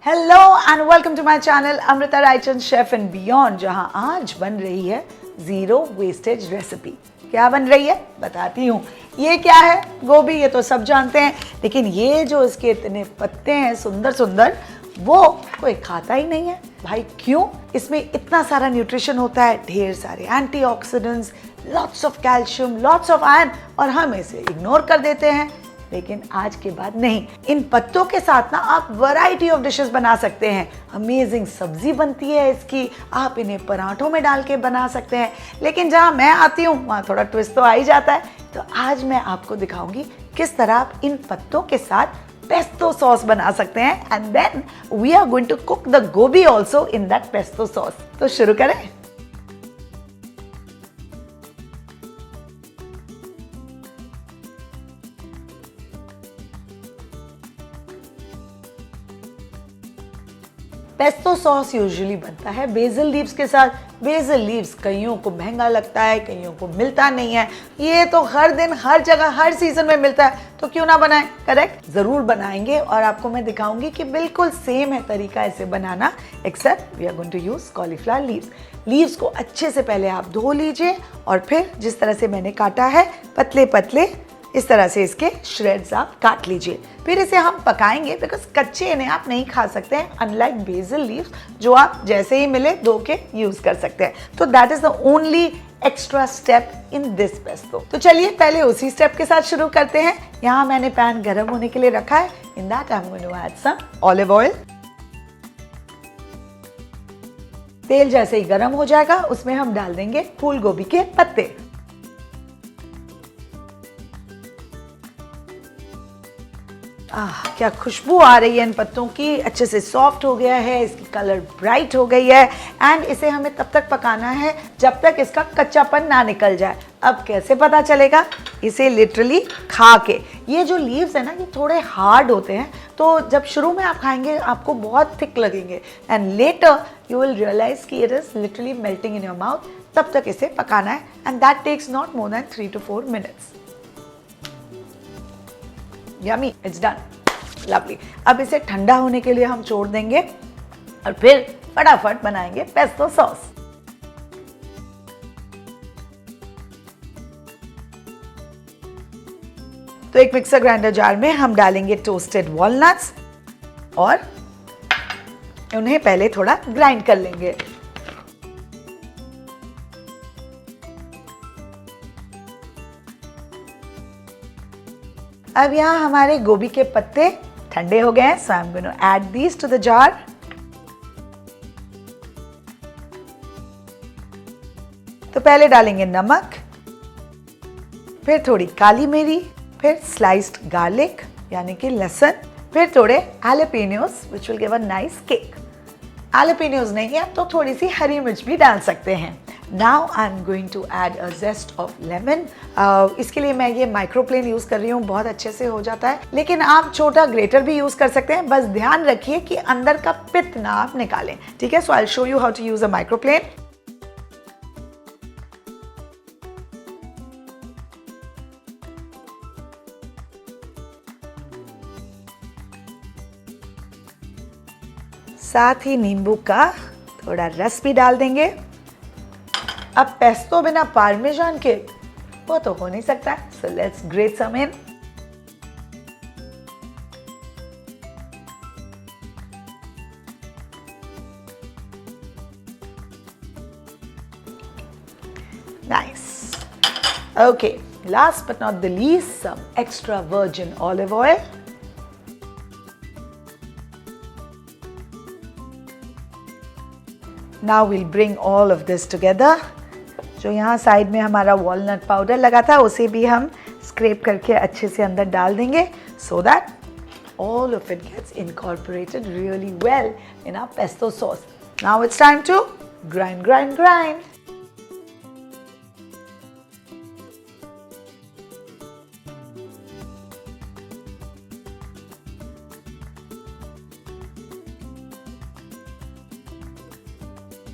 Hello and welcome to my channel Amrita Raichand chef and beyond, जहां आज बन रही है जीरो वेस्टेज रेसिपी। क्या बन रही है बताती हूँ। ये क्या है? गोभी। ये तो सब जानते हैं, लेकिन ये जो इसके इतने पत्ते हैं सुंदर सुंदर, वो कोई खाता ही नहीं है भाई। क्यों? इसमें इतना सारा न्यूट्रिशन होता है, ढेर सारे antioxidants, lots of calcium, lots of iron, और हम इसे इग्नोर कर देते हैं। लेकिन आज के बाद नहीं, इन पत्तों के साथ ना आप वैरायटी ऑफ डिशेस बना सकते हैं। अमेजिंग सब्जी बनती है इसकी, आप इन्हें पराठों में डाल के बना सकते हैं। लेकिन जहाँ मैं आती हूँ वहाँ थोड़ा ट्विस्ट तो आ ही जाता है। तो आज मैं आपको दिखाऊंगी किस तरह आप इन पत्तों के साथ पेस्टो सॉस बना सकते हैं, and then we are going to cook the gobhi also in that pesto sauce. तो शुरू करें। पेस्टो सॉस यूजुअली बनता है बेसिल लीव्स के साथ। बेसिल लीव्स कईयों को महंगा लगता है, कईयों को मिलता नहीं है। ये तो हर दिन, हर जगह, हर सीजन में मिलता है, तो क्यों ना बनाएं। करेक्ट, जरूर बनाएंगे और आपको मैं दिखाऊंगी कि बिल्कुल सेम है तरीका इसे बनाना, except we are going to use cauliflower leaves. Leaves को अच्छे से पहले आप धो लीजिए और फिर जिस तरह से मैंने काटा है पतले पतले, इस तरह से इसके श्रेड्स आप काट लीजिए। फिर इसे हम पकाएंगे, बिकॉज कच्चे इन्हें आप नहीं खा सकते हैं, अनलाइक बेसिल लीव्स जो आप जैसे ही मिले धो के यूज कर सकते हैं। तो that is the only extra step in this pesto. तो चलिए पहले उसी स्टेप के साथ शुरू करते हैं। यहाँ मैंने पैन गर्म होने के लिए रखा है। In that I am going to add some olive oil. तेल जैसे ही गर्म हो जाएगा उसमें हम डाल देंगे फूल गोभी के पत्ते। क्या खुशबू आ रही है इन पत्तों की। अच्छे से सॉफ्ट हो गया है, इसकी कलर ब्राइट हो गई है, एंड इसे हमें तब तक पकाना है जब तक इसका कच्चापन ना निकल जाए। अब कैसे पता चलेगा? इसे लिटरली खा के। ये जो लीव्स है ना, ये थोड़े हार्ड होते हैं, तो जब शुरू में आप खाएंगे आपको बहुत थिक लगेंगे, and later you will realise कि it is literally melting in your mouth. तब तक इसे पकाना है, and that takes not more than 3 to 4 minutes। Yummy, it's done, lovely. अब इसे ठंडा होने के लिए हम छोड़ देंगे और फिर फटाफट बनाएंगे पेस्टो सॉस। तो एक मिक्सर ग्राइंडर जार में हम डालेंगे टोस्टेड वॉलनट्स और उन्हें पहले थोड़ा ग्राइंड कर लेंगे। अब यहाँ हमारे गोभी के पत्ते ठंडे हो गए हैं, so I am going to add these to the jar. तो पहले डालेंगे नमक, फिर थोड़ी काली मिर्च, फिर स्लाइस्ड गार्लिक यानी कि लहसुन, फिर थोड़े jalapenos which will give a nice kick. Jalapenos नहीं है तो थोड़ी सी हरी मिर्च भी डाल सकते हैं। Now I'm going to add a zest of lemon। इसके लिए मैं ये माइक्रोप्लेन यूज़ कर रही हूँ, बहुत अच्छे से हो जाता है, लेकिन आप छोटा ग्रेटर भी यूज़ कर सकते हैं। बस ध्यान रखिए कि अंदर का पित्त ना आप निकालें, ठीक है? So I will show you how to use a microplane. साथ ही नींबू का थोड़ा रस भी डाल देंगे। अब पेस्टो बिना पार्मेजान के वो तो हो नहीं सकता, so let's grate some in. Nice. Okay, last but not the least, some extra virgin olive oil. Now we'll bring all of this together। जो यहाँ साइड में हमारा वॉलनट पाउडर लगा था उसे भी हम स्क्रैप करके अच्छे से अंदर डाल देंगे, so that all of it gets incorporated really well in our pesto sauce। Now it's time to grind, grind, grind।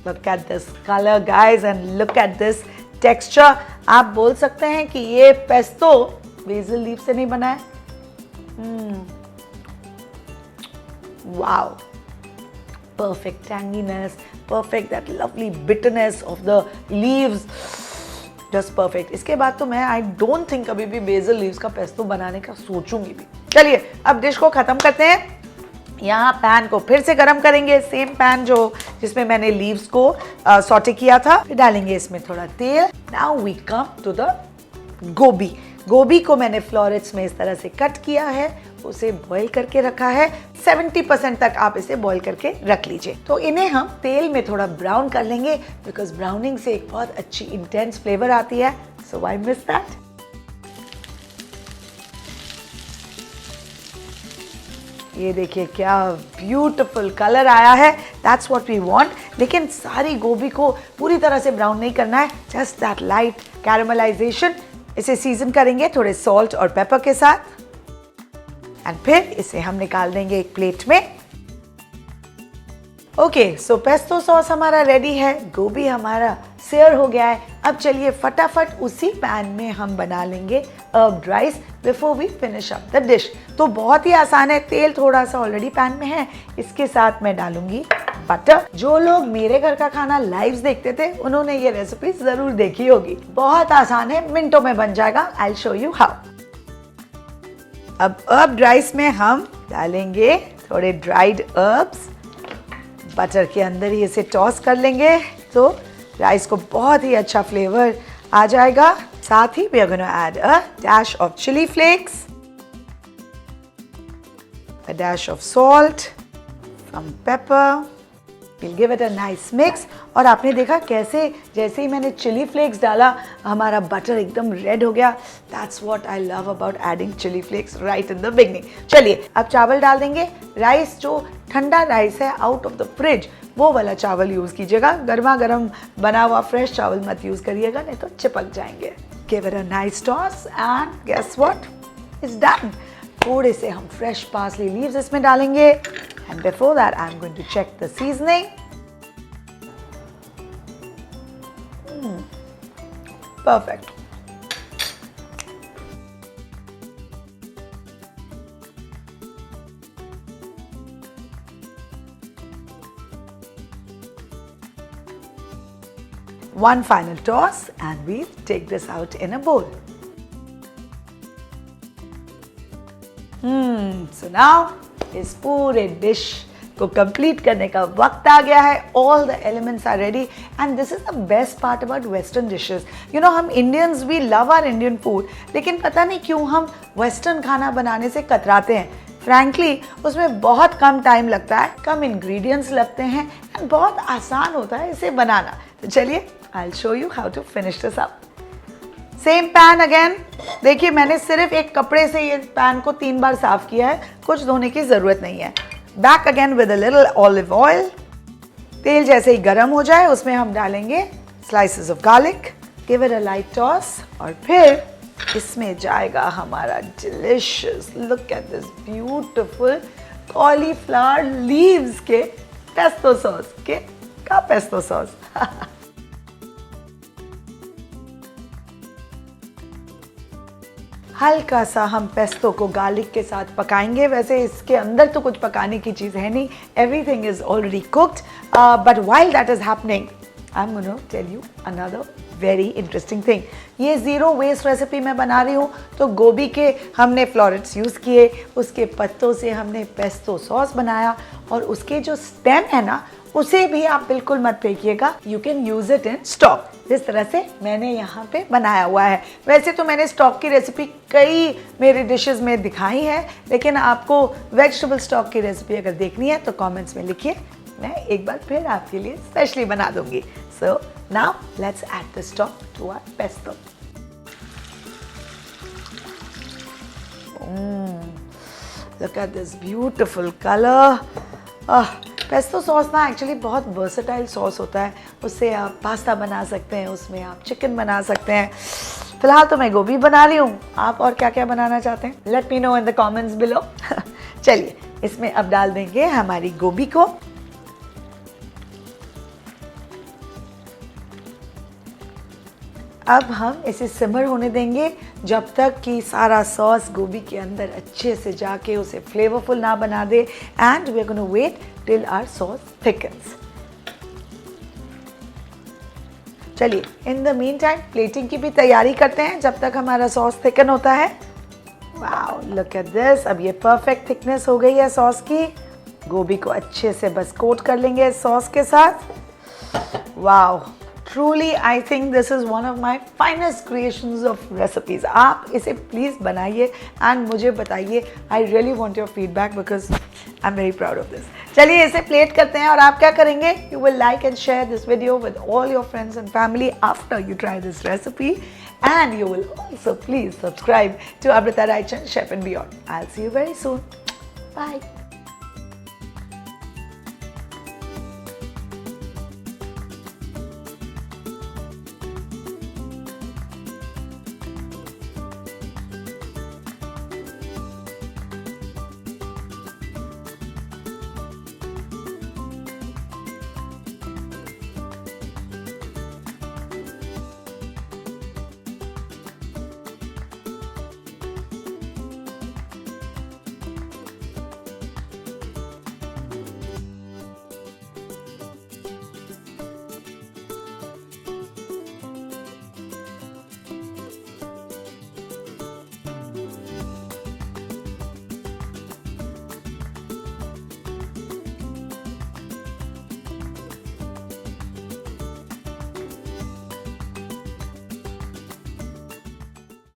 Look at this color guys and look at this texture। आप बोल सकते हैं कि ये पेस्टो बेसिल लीफ से नहीं बना है। Wow, perfect tanginess, perfect that lovely bitterness of the leaves. Just perfect. इसके बाद तो मैं I don't think कभी भी बेसल लीव्स का पेस्तो बनाने का सोचूंगी भी। चलिए अब डिश को ख़त्म करते हैं। यहाँ पैन को फिर से गरम करेंगे, सेम पैन जो जिसमें मैंने लीव्स को सॉटे किया था। फिर डालेंगे इसमें थोड़ा तेल। Now we come to the gobhi. गोभी को मैंने फ्लोरेट्स में इस तरह से कट किया है, उसे बॉईल करके रखा है। 70% तक आप इसे बॉईल करके रख लीजिए। तो इन्हें हम तेल में थोड़ा ब्राउन कर लेंगे, बिकॉज ब्राउनिंग से एक बहुत अच्छी इंटेंस फ्लेवर आती है। So why miss that. ये देखिए क्या ब्यूटीफुल कलर आया है, दैट्स व्हाट वी वांट। लेकिन सारी गोभी को पूरी तरह से ब्राउन नहीं करना है, जस्ट दैट लाइट कैरामलाइजेशन। इसे सीजन करेंगे थोड़े सॉल्ट और पेपर के साथ एंड फिर इसे हम निकाल देंगे एक प्लेट में। ओके, सो पेस्तो सॉस हमारा रेडी है, गोभी हमारा सेयर हो गया है। अब चलिए फटाफट उसी पैन में हम बना लेंगे herbed rice before we finish up the dish. तो बहुत ही आसान है, तेल थोड़ा सा ऑलरेडी पैन में है, इसके साथ मैं डालूंगी बटर। जो लोग मेरे घर का खाना लाइव देखते थे उन्होंने ये रेसिपी जरूर देखी होगी। बहुत आसान है, मिनटों में बन जाएगा। आई विल शो यू हाउ। अब हर्ब्ड राइस में हम डालेंगे थोड़े ड्राइड हर्ब्स, बटर के अंदर ही इसे टॉस कर लेंगे तो राइस को बहुत ही अच्छा फ्लेवर आ जाएगा। साथ ही we are gonna add a dash of chilli flakes, a dash of salt, some pepper. We'll give it a nice mix। और आपने देखा कैसे जैसे ही मैंने चिली फ्लेक्स डाला हमारा बटर एकदम रेड हो गया। That's what I love about adding chili flakes right in the beginning। चलिए अब चावल डाल देंगे। राइस जो ठंडा राइस है आउट ऑफ द फ्रिज वो वाला चावल यूज़ कीजिएगा, गर्मा गर्म बना हुआ फ्रेश चावल मत यूज़ करिएगा, नहीं तो चिपक जाएंगे। Give it a nice toss and guess what? It's done। थोड़े से हम फ्रेश पार्सली लीव्स इसमें डालेंगे and before that I'm going to check the seasoning। Perfect। One final toss and we take this out in a bowl। So now इस पूरे dish को complete करने का वक्त आ गया है। All the elements are ready and this is the best part about western dishes. You know हम Indians we love our Indian food, लेकिन पता नहीं क्यों हम वेस्टर्न खाना बनाने से कतराते हैं। फ्रैंकली उसमें बहुत कम टाइम लगता है, कम इंग्रेडिएंट्स लगते हैं एंड बहुत आसान होता है इसे बनाना। तो चलिए I will show you how to finish this up. Same pan again. देखिए मैंने सिर्फ एक कपड़े से ये पैन को 3 बार साफ किया है, कुछ धोने की ज़रूरत नहीं है। Back again with a little olive oil. तेल जैसे ही गर्म हो जाए उसमें हम डालेंगे slices of garlic, give it a light toss और फिर इसमें जाएगा हमारा delicious, look at this beautiful cauliflower leaves के पेस्तो सॉस का पेस्तो सॉस। हल्का सा हम पेस्तो को गार्लिक के साथ पकाएंगे। वैसे इसके अंदर तो कुछ पकाने की चीज़ है नहीं, everything is already cooked, but while that is happening I am gonna tell you another very interesting thing. ये ज़ीरो वेस्ट रेसिपी मैं बना रही हूँ, तो गोभी के हमने फ्लोरेट्स यूज़ किए, उसके पत्तों से हमने पेस्तो सॉस बनाया और उसके जो स्टेम है ना उसे भी आप बिल्कुल मत फेंकिएगा, you can use it in stock. जिस तरह से मैंने यहाँ पे बनाया हुआ है। वैसे तो मैंने स्टॉक की रेसिपी कई मेरे डिशेस में दिखाई है, लेकिन आपको वेजिटेबल स्टॉक की रेसिपी अगर देखनी है तो कमेंट्स में लिखिए, मैं एक बार फिर आपके लिए स्पेशली बना दूंगी। So now let's add the stock to our pesto. Look at this beautiful color। Pesto sauce ना एक्चुअली बहुत वर्सेटाइल सॉस होता है, उससे आप पास्ता बना सकते हैं, उसमें आप चिकन बना सकते हैं। फिलहाल तो मैं गोभी बना रही हूँ, आप और क्या क्या बनाना चाहते हैं let me know in the comments below. चलिए इसमें अब डाल देंगे हमारी गोभी को। अब हम इसे सिमर होने देंगे जब तक कि सारा सॉस गोभी के अंदर अच्छे से जाके उसे फ्लेवरफुल ना बना दे, and we are gonna wait till our sauce thickens. चलिए, in the meantime plating की भी तैयारी करते हैं जब तक हमारा सॉस थिकन होता है. Wow, look at this. अब ये परफेक्ट थिकनेस हो गई है सॉस की. गोभी को अच्छे से बस कोट कर लेंगे सॉस के साथ. Wow, truly I think this is one of my finest creations of recipes. आप इसे प्लीज़ बनाइए एंड मुझे बताइए. I really want your feedback because I am very proud of this. चलिए इसे प्लेट करते हैं और आप क्या करेंगे? You will like and share this video with all your friends and family after you try this recipe, and you will also please subscribe to Amrita Raichan Chef and Beyond. I'll see you very soon. Bye.